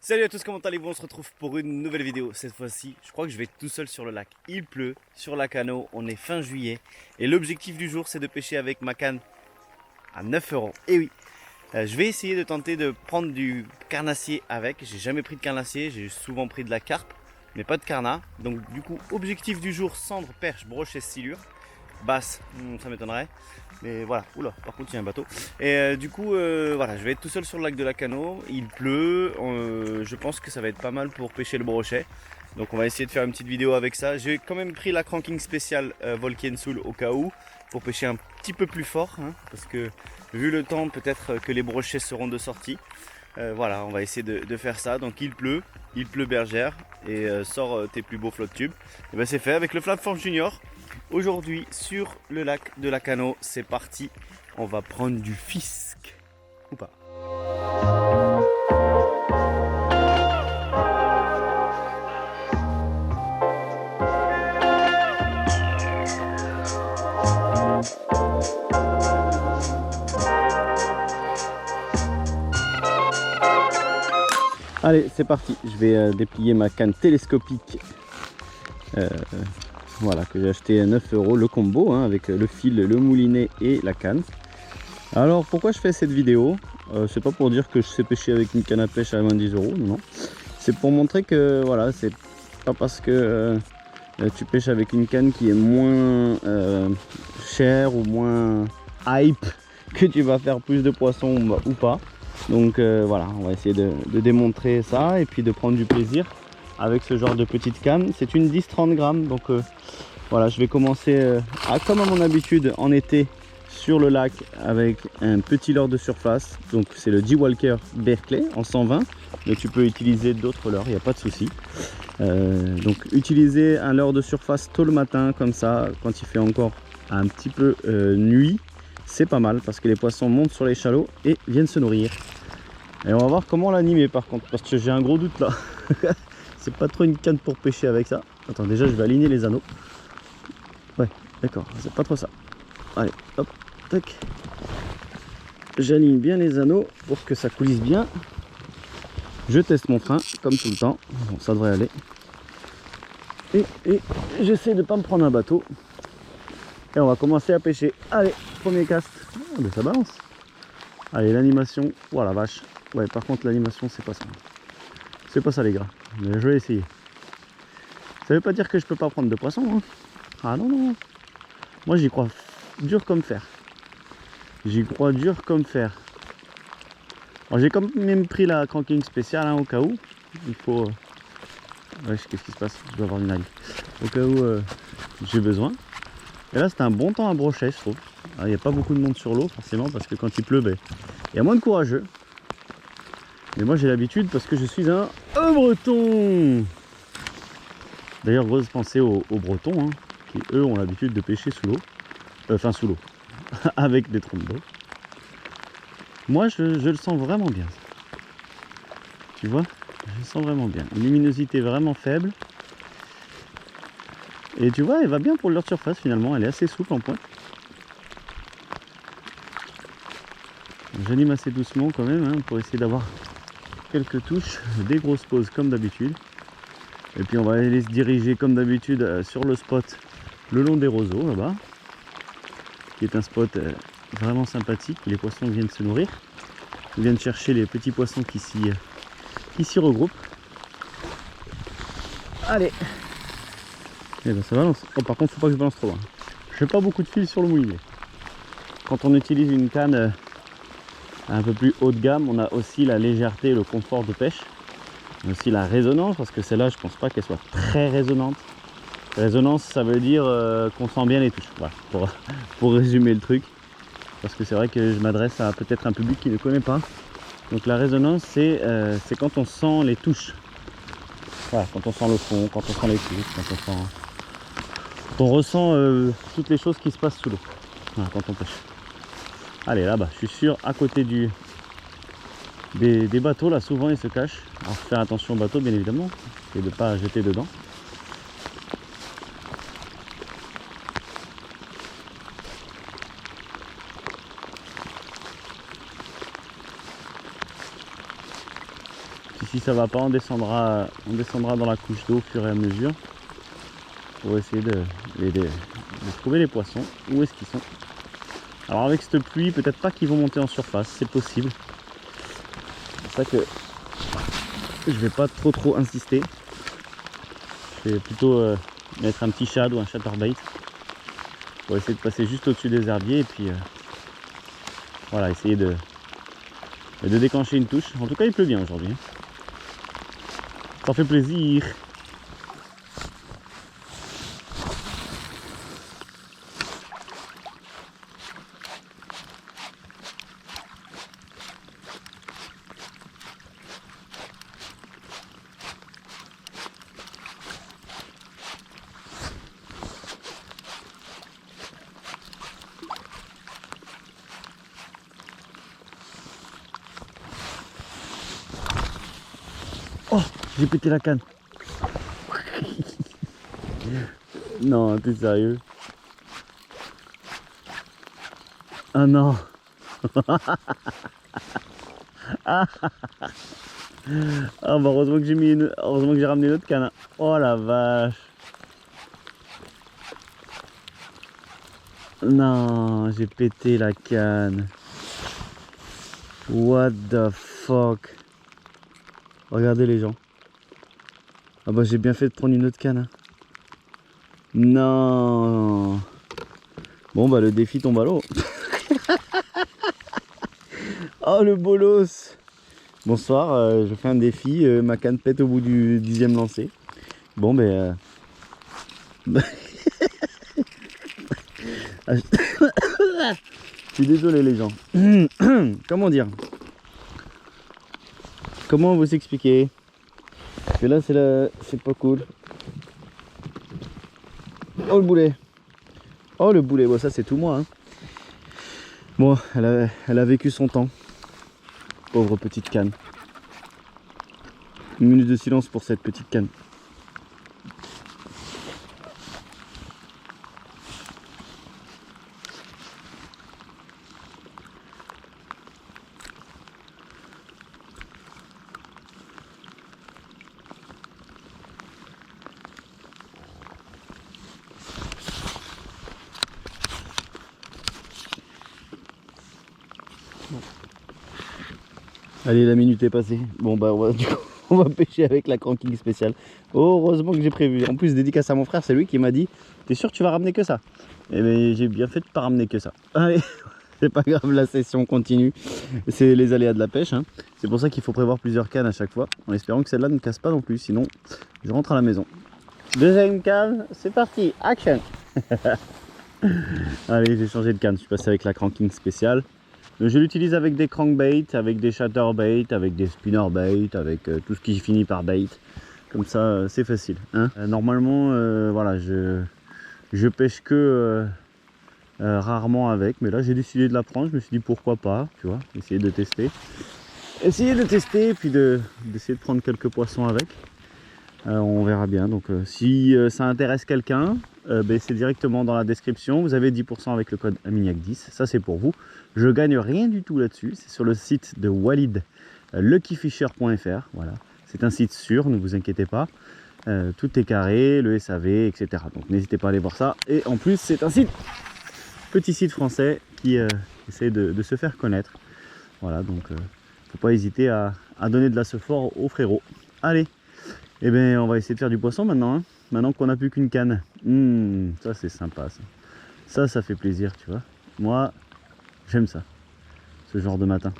Salut à tous, comment allez-vous? On se retrouve pour une nouvelle vidéo. Cette fois-ci, je crois que je vais être tout seul sur le lac. Il pleut sur la canot, on est fin juillet. Et l'objectif du jour, c'est de pêcher avec ma canne à 9 euros. Et oui, je vais essayer de tenter de prendre du carnassier avec. J'ai jamais pris de carnassier, j'ai souvent pris de la carpe, mais pas de carnat. Donc du coup, objectif du jour, cendre, perche, brochet, silure. Basse, ça m'étonnerait. Mais voilà, oula, par contre il y a un bateau. Et du coup, voilà, je vais être tout seul sur le lac de la Cano. Il pleut, je pense que ça va être pas mal pour pêcher le brochet. Donc on va essayer de faire une petite vidéo avec ça. J'ai quand même pris la cranking spéciale Volken Soul au cas où, pour pêcher un petit peu plus fort. Parce que vu le temps, peut-être que les brochets seront de sortie. Voilà, on va essayer de faire ça. Donc il pleut bergère. Et sors tes plus beaux flotte tubes. Et ben c'est fait avec le Flatform Junior. Aujourd'hui sur le lac de la Cano, c'est parti, on va prendre du fisc, ou pas. Allez, c'est parti, je vais déplier ma canne télescopique. Voilà, que j'ai acheté à 9 euros le combo avec le fil, le moulinet et la canne. Alors pourquoi je fais cette vidéo? C'est pas pour dire que je sais pêcher avec une canne à pêche à moins de 10 euros, non. C'est pour montrer que voilà, c'est pas parce que tu pêches avec une canne qui est moins chère ou moins hype que tu vas faire plus de poissons ou pas. Donc voilà, on va essayer de démontrer ça et puis de prendre du plaisir avec ce genre de petite canne. C'est une 10-30 grammes, donc voilà, je vais commencer comme à mon habitude en été sur le lac avec un petit leurre de surface. Donc c'est le D-Walker Berkeley en 120, mais tu peux utiliser d'autres leurres, il n'y a pas de souci. Donc utiliser un leurre de surface tôt le matin comme ça, quand il fait encore un petit peu nuit, c'est pas mal parce que les poissons montent sur les chalots et viennent se nourrir. Et on va voir comment l'animer par contre, parce que j'ai un gros doute là. C'est pas trop une canne pour pêcher avec ça. Attends, déjà je vais aligner les anneaux. Ouais, d'accord, c'est pas trop ça. Allez, hop, tac. J'aligne bien les anneaux pour que ça coulisse bien. Je teste mon frein, comme tout le temps. Bon, ça devrait aller. Et j'essaie de ne pas me prendre un bateau. Et on va commencer à pêcher. Allez, premier cast. Ah, mais ça balance. Allez, l'animation. Oh la vache. Ouais, par contre, l'animation, c'est pas ça. C'est pas ça, les gars. Mais je vais essayer. Ça veut pas dire que je peux pas prendre de poisson. Hein. Ah non, non. Moi, j'y crois dur comme fer. J'y crois dur comme fer. Alors, j'ai quand même pris la cranking spéciale au cas où. Il faut... Ouais, qu'est-ce qui se passe? Je dois avoir une algue. Au cas où j'ai besoin. Et là, c'est un bon temps à brochet, je trouve. Il n'y a pas beaucoup de monde sur l'eau, forcément, parce que quand il pleut, il y a moins de courageux. Mais moi, j'ai l'habitude parce que je suis un breton. D'ailleurs, grosse pensée aux bretons, qui eux ont l'habitude de pêcher sous l'eau. Enfin, sous l'eau. Avec des trompes d'eau. Moi, je le sens vraiment bien. Tu vois? Je le sens vraiment bien. Une luminosité vraiment faible. Et tu vois, elle va bien pour le leurre de surface finalement. Elle est assez souple en pointe. J'anime assez doucement quand même pour essayer d'avoir quelques touches, des grosses pauses comme d'habitude. Et puis on va aller se diriger comme d'habitude sur le spot le long des roseaux là-bas. Qui est un spot vraiment sympathique où les poissons viennent se nourrir. Ils viennent chercher les petits poissons qui s'y regroupent. Allez! Et ben ça balance. Oh, par contre, faut pas que je balance trop loin. Je fais pas beaucoup de fil sur le moulinet. Quand on utilise une canne un peu plus haut de gamme, on a aussi la légèreté et le confort de pêche. On a aussi la résonance, parce que celle-là, je pense pas qu'elle soit très résonante. Résonance, ça veut dire qu'on sent bien les touches. Voilà, pour résumer le truc. Parce que c'est vrai que je m'adresse à peut-être un public qui ne connaît pas. Donc la résonance, c'est quand on sent les touches. Voilà, quand on sent le fond, quand on sent les touches, quand on ressent toutes les choses qui se passent sous l'eau. Voilà, quand on pêche. Allez, là-bas, je suis sûr, à côté des bateaux, là, souvent ils se cachent. Alors, faut faire attention au bateau, bien évidemment, et de ne pas jeter dedans. si ça va pas, on descendra dans la couche d'eau au fur et à mesure pour essayer de trouver les poissons. Où est-ce qu'ils sont? Alors avec cette pluie, peut-être pas qu'ils vont monter en surface, c'est possible. C'est ça que je vais pas trop insister. Je vais plutôt mettre un petit shad ou un chatterbait pour essayer de passer juste au-dessus des herbiers et puis voilà, essayer de déclencher une touche. En tout cas, il pleut bien aujourd'hui. Ça fait plaisir. Oh, j'ai pété la canne. Non, t'es sérieux? Ah non. Ah bah heureusement que j'ai ramené une autre canne. Oh la vache. Non, j'ai pété la canne. What the fuck. Regardez les gens. Ah bah j'ai bien fait de prendre une autre canne. Non. Bon bah le défi tombe à l'eau. Oh le bolos. Bonsoir, je fais un défi, ma canne pète au bout du 10e lancer. Bon ben... Je suis désolé les gens. Comment dire? Comment vous expliquer? Parce que là c'est pas cool. Oh le boulet. Oh le boulet, bon ça c'est tout moi. Hein. Bon, elle a vécu son temps. Pauvre petite canne. Une minute de silence pour cette petite canne. Allez, la minute est passée. Bon bah du coup, on va pêcher avec la cranking spéciale. Oh, heureusement que j'ai prévu. En plus, dédicace à mon frère, c'est lui qui m'a dit: t'es sûr que tu vas ramener que ça? Et bien j'ai bien fait de pas ramener que ça. Allez, c'est pas grave, la session continue. C'est les aléas de la pêche. Hein. C'est pour ça qu'il faut prévoir plusieurs cannes à chaque fois, en espérant que celle-là ne casse pas non plus. Sinon, je rentre à la maison. Deuxième canne, c'est parti, action. Allez, j'ai changé de canne. Je suis passé avec la cranking spéciale. Je l'utilise avec des crankbaits, avec des chatterbaits, avec des spinnerbaits, avec tout ce qui finit par bait. Comme ça, c'est facile. Hein. Normalement, voilà, je pêche que rarement avec, mais là j'ai décidé de la prendre. Je me suis dit pourquoi pas, tu vois, essayer de tester. Essayer de tester, puis d'essayer de prendre quelques poissons avec. On verra bien. Donc, si ça intéresse quelqu'un, c'est directement dans la description. Vous avez 10% avec le code Aminiac10. Ça, c'est pour vous. Je gagne rien du tout là-dessus. C'est sur le site de Walid, luckyfisher.fr. Voilà. C'est un site sûr, ne vous inquiétez pas. Tout est carré, le SAV, etc. Donc, n'hésitez pas à aller voir ça. Et en plus, c'est un petit site français qui essaie de se faire connaître. Voilà, donc, faut pas hésiter à donner de la sephore aux frérots. Allez! Eh bien, on va essayer de faire du poisson maintenant. Hein. Maintenant qu'on n'a plus qu'une canne. Ça, c'est sympa. Ça fait plaisir, tu vois. Moi, j'aime ça. Ce genre de matin.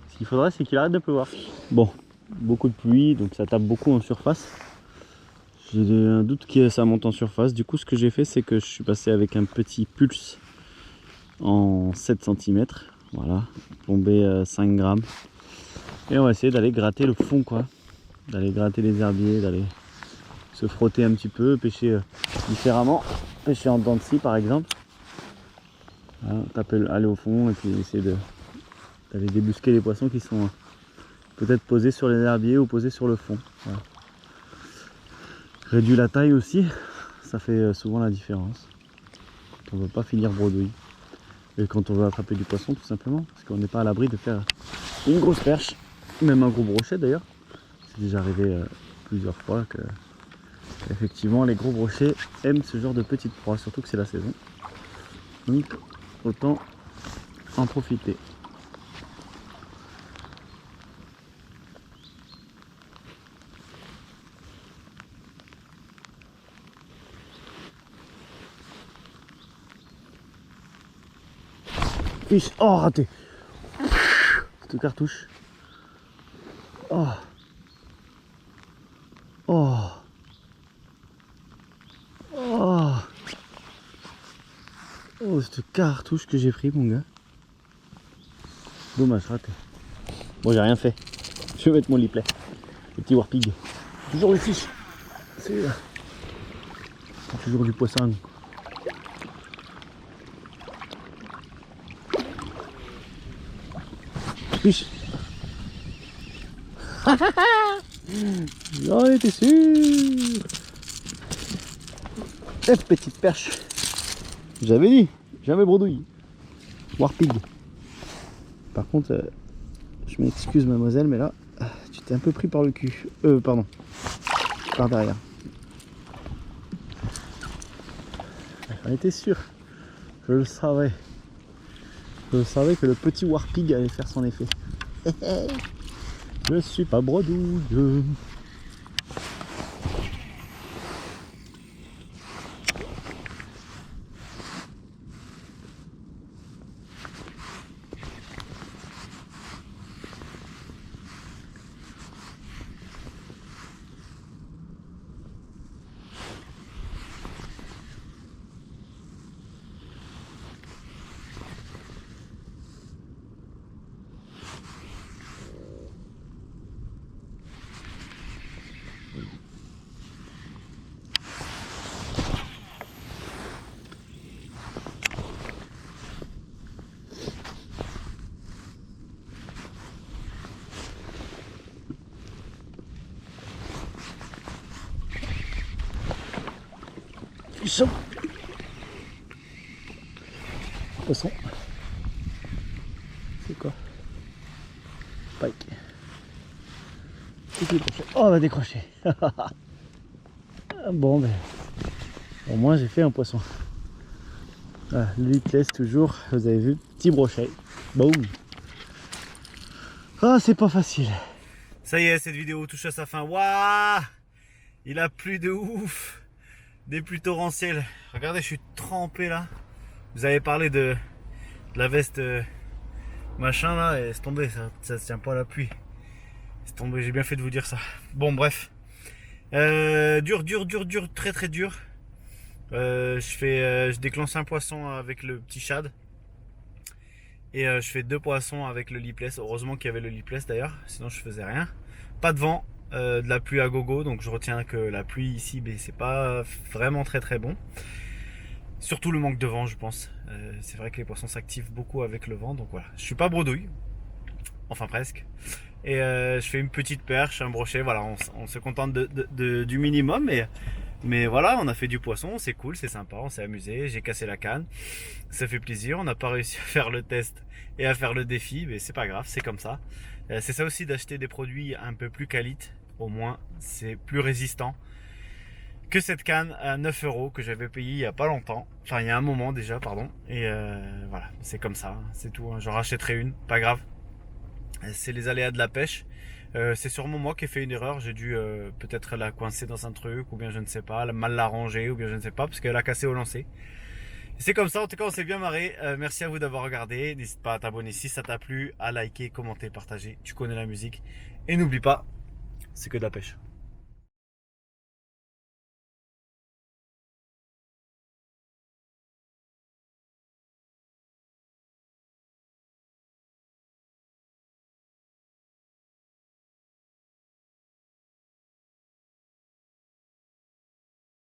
Ce qu'il faudrait, c'est qu'il arrête de pleuvoir. Bon, beaucoup de pluie, donc ça tape beaucoup en surface. J'ai un doute que ça monte en surface. Du coup, ce que j'ai fait, c'est que je suis passé avec un petit pulse en 7 cm. Voilà, plombé 5 grammes. Et on va essayer d'aller gratter le fond, quoi. D'aller gratter les herbiers, d'aller se frotter un petit peu, pêcher différemment, pêcher en dents de scie par exemple. Voilà, aller au fond et puis essayer d'aller débusquer les poissons qui sont peut-être posés sur les herbiers ou posés sur le fond. Voilà. Réduire la taille aussi, ça fait souvent la différence. On ne veut pas finir bredouille. Et quand on veut attraper du poisson tout simplement, parce qu'on n'est pas à l'abri de faire une grosse perche, même un gros brochet d'ailleurs. c'est déjà arrivé plusieurs fois que effectivement les gros brochets aiment ce genre de petites proies, surtout que c'est la saison. Donc autant en profiter. Fiche. Oh, raté. Cette cartouche. Oh. Oh. Oh. Oh, cette cartouche que j'ai pris, mon gars. Dommage, raté. Bon, j'ai rien fait. Je vais mettre mon liplay. Le petit warpig. Toujours les fiches. C'est toujours du poisson. Fiche. J'en étais sûr. Petite perche. J'avais dit, jamais bredouille. Warpig. Par contre, je m'excuse mademoiselle, mais là, tu t'es un peu pris par le cul. Pardon. Par derrière. J'en étais sûr. Je le savais. Je savais que le petit Warpig allait faire son effet. Je suis pas bredouille. Poisson. C'est quoi? Pike. Oh, on va décrocher. Bon, ben, au moins j'ai fait un poisson. Voilà, le lipless toujours, vous avez vu, petit brochet. Boum. Ah, c'est pas facile. Ça y est, cette vidéo touche à sa fin. Waouh, il a plu de ouf. Des pluies torrentielles. Regardez, je suis trempé là. Vous avez parlé de la veste machin là, et c'est tombé, ça tient pas à la pluie. C'est tombé, j'ai bien fait de vous dire ça. Bon, bref. Dur, très très dur. Je déclenche un poisson avec le petit shad. Et je fais 2 poissons avec le lipless. Heureusement qu'il y avait le lipless d'ailleurs, sinon je faisais rien. Pas de vent, de la pluie à gogo, donc je retiens que la pluie ici, mais c'est pas vraiment très très bon. Surtout le manque de vent, je pense. C'est vrai que les poissons s'activent beaucoup avec le vent, donc voilà. Je suis pas bredouille, enfin presque. Et je fais une petite perche, un brochet, voilà, on se contente du minimum, mais voilà, on a fait du poisson, c'est cool, c'est sympa, on s'est amusé, j'ai cassé la canne, ça fait plaisir, on n'a pas réussi à faire le test et à faire le défi, mais c'est pas grave, c'est comme ça. C'est ça aussi d'acheter des produits un peu plus qualité, au moins c'est plus résistant que cette canne à 9 € que j'avais payé il y a pas longtemps, enfin il y a un moment déjà, pardon, et voilà, c'est comme ça, c'est tout, j'en rachèterai une, pas grave. C'est les aléas de la pêche. C'est sûrement moi qui ai fait une erreur. J'ai dû peut-être la coincer dans un truc, ou bien je ne sais pas, mal la ranger, ou bien je ne sais pas, parce qu'elle a cassé au lancer. C'est comme ça, en tout cas on s'est bien marré. Merci à vous d'avoir regardé. N'hésite pas à t'abonner si ça t'a plu, à liker, commenter, partager. Tu connais la musique. Et n'oublie pas, c'est que de la pêche.